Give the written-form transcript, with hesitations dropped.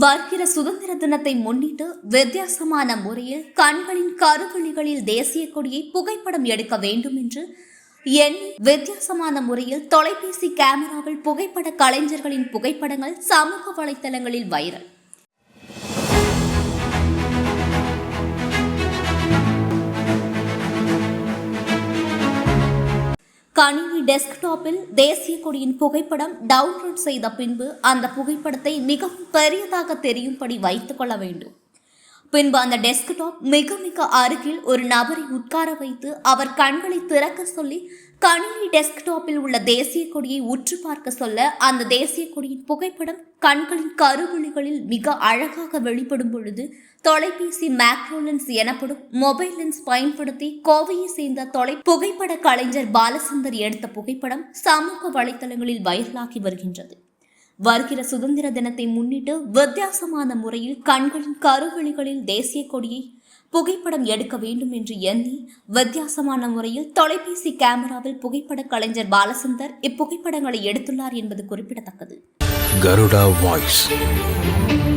வருகிற சுதந்திர தினத்தை முன்னிட்டு வித்தியாசமான முறையில் கண்களின் கருவெளிகளில் தேசிய கொடியை புகைப்படம் எடுக்க வேண்டும் என்று எண்ணி வித்தியாசமான முறையில் தொலைபேசி கேமராவில் புகைப்பட கலைஞர்களின் புகைப்படங்கள் சமூக வலைதளங்களில் வைரல். கணினி டெஸ்க்டாப்பில் தேசிய கொடியின் புகைப்படம் டவுன்லோட் செய்த பின்பு அந்த புகைப்படத்தை மிகவும் பெரியதாக தெரியும்படி வைத்துக் கொள்ள வேண்டும். பின்பு அந்த டெஸ்க்டாப் மிக மிக அருகில் ஒரு நபரை உட்கார வைத்து அவர் கண்களை திறக்க சொல்லி கணினி டெஸ்க்டாப்பில் உள்ள தேசிய கொடியை உற்று பார்க்க சொல்ல அந்த தேசிய கொடியின் புகைப்படம் கண்களின் கருவெளிகளில் மிக அழகாக வெளிப்படும் பொழுது தொலைபேசி மேக்ரோ லென்ஸ் எனப்படும் மொபைல் லென்ஸ் பயன்படுத்தி கோவையை சேர்ந்த புகைப்பட கலைஞர் பாலசுந்தர் எடுத்த புகைப்படம் சமூக வலைதளங்களில் வைரலாகி வருகின்றது. வருகிற சுதந்திர தினத்தை முன்னிட்டு வித்தியாசமான முறையில் கண்களின் கருவெளிகளில் தேசிய கொடியை புகைப்படம் எடுக்க வேண்டும் என்று எண்ணி வித்தியாசமான முறையில் தொலைபேசி கேமராவில் புகைப்பட கலைஞர் பாலசுந்தர் இப்புகைப்படங்களை எடுத்துள்ளார் என்பது குறிப்பிடத்தக்கது. Garuda Voice.